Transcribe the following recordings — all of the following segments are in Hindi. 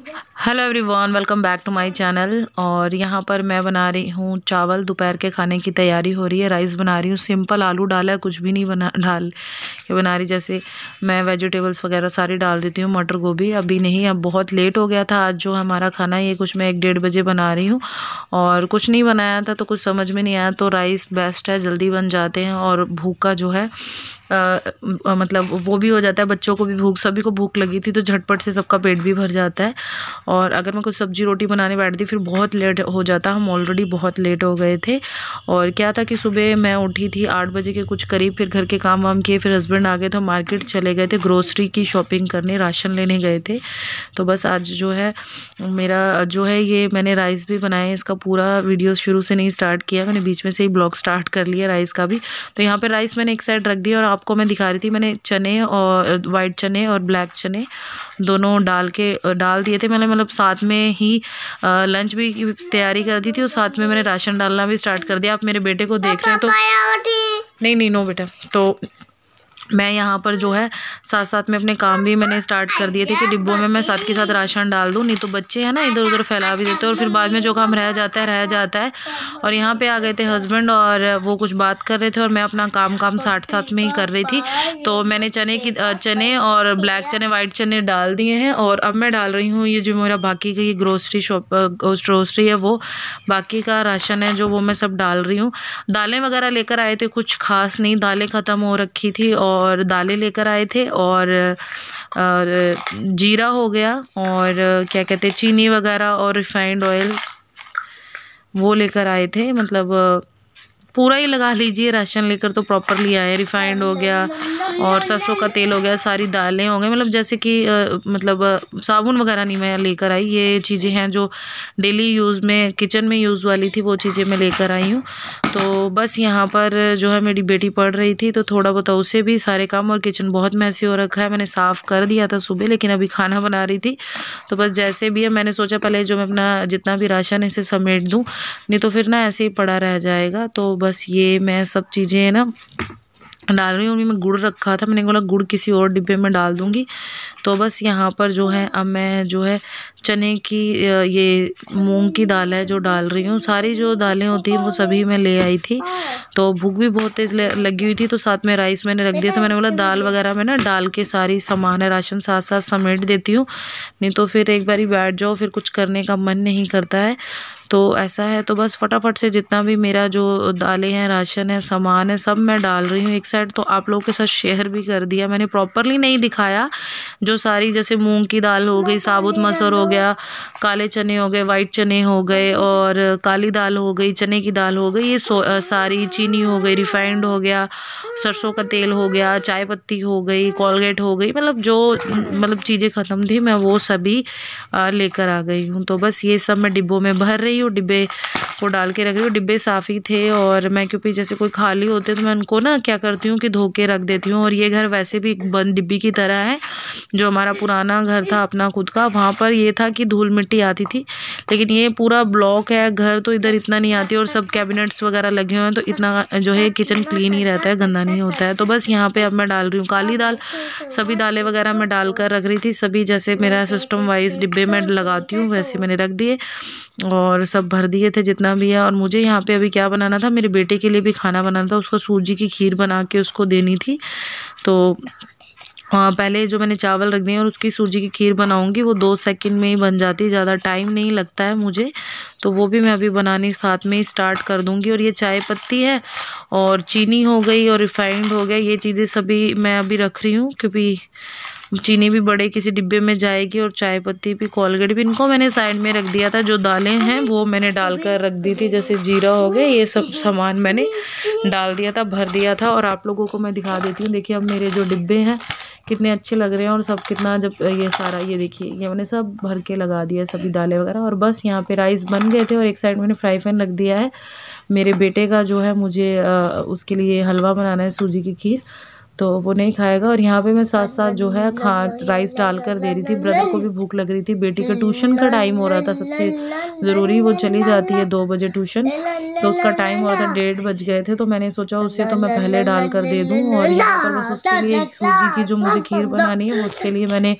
Hello everyone, welcome back to my channel. और यहाँ पर मैं बना रही हूँ चावल। दोपहर के खाने की तैयारी हो रही है। राइस बना रही हूँ, सिंपल आलू डाला है, कुछ भी नहीं डाल के बना रही। जैसे मैं वेजिटेबल्स वगैरह सारी डाल देती हूँ, मटर गोभी अभी नहीं, अब बहुत लेट हो गया था। आज जो हमारा खाना है ये कुछ मैं 1-1:30 बजे बना रही हूँ और कुछ नहीं बनाया था तो कुछ समझ में नहीं आया। तो राइस बेस्ट है, जल्दी बन जाते हैं और भूख का जो है मतलब वो भी हो जाता है। बच्चों को भी भूख, सभी को भूख लगी थी तो झटपट से सबका पेट भी भर जाता है। और अगर मैं कुछ सब्जी रोटी बनाने बैठती फिर बहुत लेट हो जाता, हम ऑलरेडी बहुत लेट हो गए थे। और क्या था कि सुबह मैं उठी थी 8 बजे के कुछ करीब, फिर घर के काम वाम किए, फिर हस्बैंड आ गए तो मार्केट चले गए थे, ग्रोसरी की शॉपिंग करने, राशन लेने गए थे। तो बस आज जो है मेरा जो है ये मैंने राइस भी बनाया, इसका पूरा वीडियो शुरू से नहीं स्टार्ट किया, मैंने बीच में से ही ब्लॉग स्टार्ट कर लिया राइस का भी। तो यहाँ पे राइस मैंने एक साइड रख दिया और आपको मैं दिखा रही थी, मैंने चने और वाइट चने और ब्लैक चने दोनों डाल दिए थे मैंने, मतलब साथ में ही लंच भी की तैयारी कर दी थी और साथ में मैंने राशन डालना भी स्टार्ट कर दिया। आप मेरे बेटे को देख रहे हैं तो नहीं नो बेटा, तो मैं यहाँ पर जो है साथ साथ में अपने काम भी मैंने स्टार्ट कर दिए थे कि डिब्बों में मैं साथ के साथ राशन डाल दूँ, नहीं तो बच्चे हैं ना इधर उधर फैला भी देते हैं और फिर बाद में जो काम रह जाता है। और यहाँ पे आ गए थे हस्बैंड और वो कुछ बात कर रहे थे और मैं अपना काम साथ में ही कर रही थी। तो मैंने चने और ब्लैक चने वाइट चने डाल दिए हैं और अब मैं डाल रही हूँ ये जो मेरा बाकी का ये ग्रोसरी है, वो बाकी का राशन है जो वो मैं सब डाल रही हूँ। दालें वगैरह लेकर आए थे, कुछ खास नहीं, दालें ख़त्म हो रखी थी और दालें लेकर आए थे और जीरा हो गया और क्या कहते हैं चीनी वगैरह और रिफाइंड ऑयल वो लेकर आए थे। मतलब पूरा ही लगा लीजिए, राशन लेकर तो प्रॉपरली आए। रिफाइंड हो गया और सरसों का तेल हो गया, सारी दालें हो गई, मतलब जैसे कि साबुन वगैरह नहीं मैं लेकर आई, ये चीज़ें हैं जो डेली यूज़ में किचन में यूज़ वाली थी, वो चीज़ें मैं लेकर आई हूँ। तो बस यहाँ पर जो है मेरी बेटी पढ़ रही थी तो थोड़ा बहुत उसे भी सारे काम, और किचन बहुत मैसी हो रखा है, मैंने साफ़ कर दिया था सुबह, लेकिन अभी खाना बना रही थी तो बस जैसे भी है मैंने सोचा पहले जो मैं अपना जितना भी राशन है इसे समेट दूँ, नहीं तो फिर ना ऐसे ही पड़ा रह जाएगा। तो बस ये मैं सब चीज़ें ना डाल रही हूँ। मैं गुड़ रखा था, मैंने बोला गुड़ किसी और डिब्बे में डाल दूँगी। तो बस यहाँ पर जो है अब मैं जो है चने की ये मूंग की दाल है जो डाल रही हूँ। सारी जो दालें होती हैं वो सभी मैं ले आई थी, तो भूख भी बहुत तेज़ लगी हुई थी तो साथ में राइस मैंने रख दिया था। मैंने बोला दाल वगैरह में ना डाल के सारी सामान है राशन साथ साथ समेट देती हूँ, नहीं तो फिर एक बारी बैठ जाओ फिर कुछ करने का मन नहीं करता है। तो ऐसा है, तो बस फटाफट से जितना भी मेरा जो दालें हैं, राशन है, सामान है, सब मैं डाल रही हूँ एक साइड। तो आप लोगों के साथ शेयर भी कर दिया मैंने, प्रॉपरली नहीं दिखाया। जो सारी जैसे मूंग की दाल हो गई, साबुत मसूर हो गया, काले चने हो गए, वाइट चने हो गए और काली दाल हो गई, चने की दाल हो गई, ये सारी चीनी हो गई, रिफाइंड हो गया, सरसों का तेल हो गया, चाय पत्ती हो गई, कोलगेट हो गई, मतलब जो चीज़ें ख़त्म थी मैं वो सभी लेकर आ गई हूँ। तो बस ये सब मैं डिब्बों में भर रही हूँ, डिब्बे को डाल के रख रही हूँ। डिब्बे साफ़ ही थे और मैं क्योंकि जैसे कोई खाली होते तो मैं उनको ना क्या करती हूँ कि धो के रख देती हूँ। और ये घर वैसे भी एक बंद डिब्बी की तरह है, जो हमारा पुराना घर था अपना खुद का, वहाँ पर ये था कि धूल मिट्टी आती थी, लेकिन ये पूरा ब्लॉक है घर तो इधर इतना नहीं आती और सब कैबिनेट्स वगैरह लगे हुए हैं तो इतना जो है किचन क्लीन ही रहता है, गंदा नहीं होता है। तो बस यहाँ पे अब मैं डाल रही हूँ काली दाल, सभी दालें वगैरह मैं डाल कर रख रही थी, सभी जैसे मेरा सिस्टम वाइज डिब्बे में लगाती हूँ वैसे मैंने रख दिए और सब भर दिए थे जितना भी है। और मुझे यहाँ पे अभी क्या बनाना था, मेरे बेटे के लिए भी खाना बनाना था, उसको सूजी की खीर बना के उसको देनी थी। तो हाँ, पहले जो मैंने चावल रख दिए और उसकी सूजी की खीर बनाऊंगी, वो 2 सेकंड में ही बन जाती है, ज़्यादा टाइम नहीं लगता है मुझे। तो वो भी मैं अभी बनानी साथ में ही स्टार्ट कर दूंगी। और ये चाय पत्ती है और चीनी हो गई और रिफाइंड हो गया, ये चीज़ें सभी मैं अभी रख रही हूँ क्योंकि चीनी भी बड़े किसी डिब्बे में जाएगी और चाय पत्ती भी, कोलगेट भी, इनको मैंने साइड में रख दिया था। जो दालें हैं वो मैंने डालकर रख दी थी, जैसे जीरा हो गए, ये सब सामान मैंने डाल दिया था, भर दिया था। और आप लोगों को मैं दिखा देती हूँ, देखिए अब मेरे जो डिब्बे हैं कितने अच्छे लग रहे हैं और सब कितना, जब ये सारा ये देखिए ये मैंने सब भर के लगा दिया सभी दालें वगैरह। और बस यहाँ पे राइस बन गए थे और एक साइड मैंने फ्राई पैन रख दिया है मेरे बेटे का जो है, मुझे उसके लिए हलवा बनाना है, सूजी की खीर। तो वो नहीं खाएगा। और यहाँ पे मैं साथ साथ जो है राइस डाल कर दे रही थी। ब्रदर को भी भूख लग रही थी, बेटी का ट्यूशन का टाइम हो रहा था, सबसे ज़रूरी वो चली जाती है 2 बजे ट्यूशन, तो उसका टाइम हो रहा था, 1:30 बज गए थे। तो मैंने सोचा उसे तो मैं पहले डाल कर दे दूँ, और यहाँ पर बस उसके लिए सूजी की जो मुझे खीर बनानी है वो उसके लिए मैंने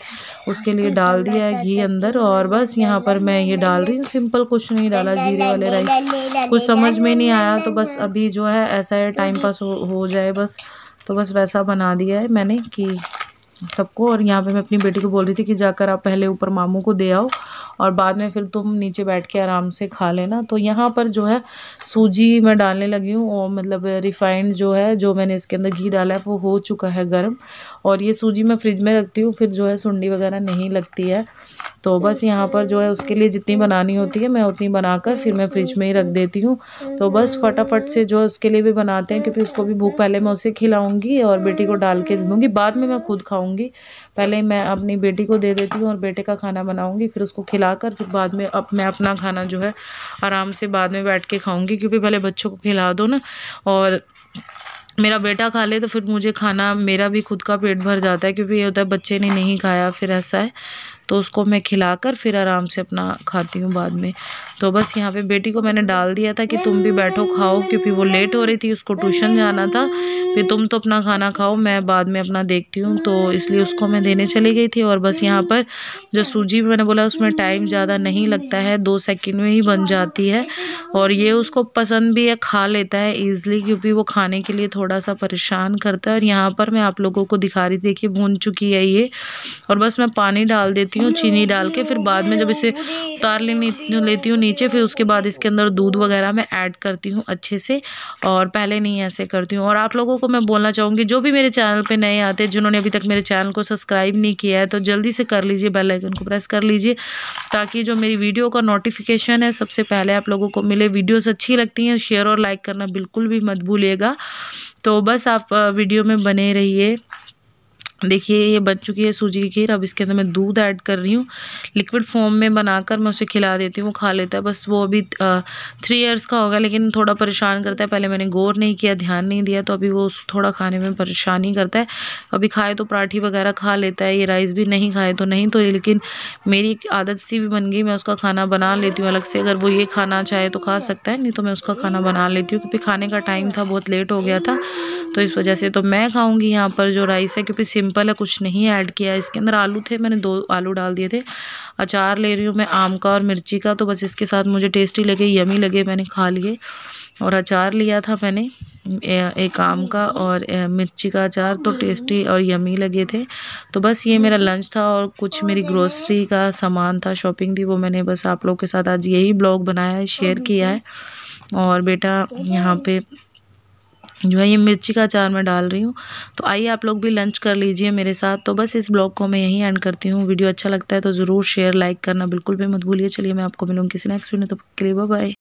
उसके लिए डाल दिया है घी अंदर। और बस यहाँ पर मैं ये डाल रही हूँ, सिंपल, कुछ नहीं डाला, जीरे वाले राइस। कुछ समझ में नहीं आया तो बस अभी जो है ऐसा है, टाइम पास हो जाए बस, तो बस वैसा बना दिया है मैंने कि सबको। और यहाँ पे मैं अपनी बेटी को बोल रही थी कि जाकर आप पहले ऊपर मामू को दे आओ और बाद में फिर तुम नीचे बैठ के आराम से खा लेना। तो यहाँ पर जो है सूजी मैं डालने लगी हूँ, और मतलब रिफाइंड जो है, जो मैंने इसके अंदर घी डाला है वो हो चुका है गर्म। और ये सूजी मैं फ्रिज में रखती हूँ, फिर जो है सुंडी वगैरह नहीं लगती है। तो बस यहाँ पर जो है उसके लिए जितनी बनानी होती है मैं उतनी बनाकर फिर मैं फ्रिज में ही रख देती हूँ। तो बस फटाफट से जो है उसके लिए भी बनाते हैं, क्योंकि उसको भी भूख, पहले मैं उसे खिलाऊंगी और बेटी को डाल के दे दूँगी, बाद में मैं खुद खाऊंगी। पहले मैं अपनी बेटी को दे देती हूँ और बेटे का खाना बनाऊंगी, फिर उसको खिलाकर फिर बाद में मैं अपना खाना जो है आराम से बाद में बैठ के खाऊंगी, क्योंकि पहले बच्चों को खिला दो ना, और मेरा बेटा खा ले तो फिर मुझे खाना, मेरा भी खुद का पेट भर जाता है, क्योंकि ये होता है बच्चे ने नहीं खाया, फिर ऐसा है, तो उसको मैं खिलाकर फिर आराम से अपना खाती हूँ बाद में। तो बस यहाँ पे बेटी को मैंने डाल दिया था कि तुम भी बैठो खाओ, क्योंकि वो लेट हो रही थी, उसको ट्यूशन जाना था, फिर तुम तो अपना खाना खाओ, मैं बाद में अपना देखती हूँ, तो इसलिए उसको मैं देने चली गई थी। और बस यहाँ पर जो सूजी मैंने बोला उसमें टाइम ज़्यादा नहीं लगता है, 2 सेकंड में ही बन जाती है, और ये उसको पसंद भी है, खा लेता है ईज़िली, क्योंकि वो खाने के लिए थोड़ा सा परेशान करता है। और यहाँ पर मैं आप लोगों को दिखा रही थी, देखिए भून चुकी है ये, और बस मैं पानी डाल देती हूँ चीनी डाल के, फिर बाद में जब इसे उतार लेती हूँ नीचे, फिर उसके बाद इसके अंदर दूध वगैरह मैं ऐड करती हूँ अच्छे से, और पहले नहीं ऐसे करती हूँ। और आप लोगों को मैं बोलना चाहूँगी, जो भी मेरे चैनल पे नए आते हैं, जिन्होंने अभी तक मेरे चैनल को सब्सक्राइब नहीं किया है, तो जल्दी से कर लीजिए, बेल आइकन को प्रेस कर लीजिए, ताकि जो मेरी वीडियो का नोटिफिकेशन है सबसे पहले आप लोगों को मिले। वीडियोस अच्छी लगती हैं शेयर और लाइक करना बिल्कुल भी मत भूलिएगा। तो बस आप वीडियो में बने रहिए। देखिए ये बन चुकी है सूजी की खीर। अब इसके अंदर मैं दूध ऐड कर रही हूँ, लिक्विड फॉर्म में बनाकर मैं उसे खिला देती हूँ, वो खा लेता है। बस वो अभी 3 इयर्स का होगा, लेकिन थोड़ा परेशान करता है, पहले मैंने गौर नहीं किया, ध्यान नहीं दिया, तो अभी वो थोड़ा खाने में परेशानी करता है। कभी खाए तो पराठी वगैरह खा लेता है, ये राइस भी नहीं खाए तो नहीं, तो लेकिन मेरी आदत सी भी बन गई, मैं उसका खाना बना लेती हूँ अलग से। अगर वो ये खाना चाहे तो खा सकता है, नहीं तो मैं उसका खाना बना लेती हूँ, क्योंकि खाने का टाइम था, बहुत लेट हो गया था, तो इस वजह से। तो मैं खाऊंगी यहाँ पर जो राइस है, क्योंकि सिंपल है, कुछ नहीं ऐड किया है इसके अंदर। आलू थे, मैंने 2 आलू डाल दिए थे। अचार ले रही हूँ मैं आम का और मिर्ची का, तो बस इसके साथ मुझे टेस्टी लगे, यमी लगे, मैंने खा लिए। और अचार लिया था मैंने एक आम का और मिर्ची का अचार, तो टेस्टी और यमी लगे थे। तो बस ये मेरा लंच था, और कुछ मेरी ग्रोसरी का सामान था, शॉपिंग थी, वो मैंने बस आप लोगों के साथ आज यही ब्लॉग बनाया है, शेयर किया है। और बेटा यहाँ पे जो है ये मिर्ची का अचार मैं डाल रही हूँ। तो आइए आप लोग भी लंच कर लीजिए मेरे साथ। तो बस इस ब्लॉग को मैं यहीं एंड करती हूँ। वीडियो अच्छा लगता है तो ज़रूर शेयर लाइक करना बिल्कुल भी मत भूलिए। चलिए मैं आपको मिलूँगी किसी नेक्स्ट वीडियो, तब तक के लिए बाय बाय।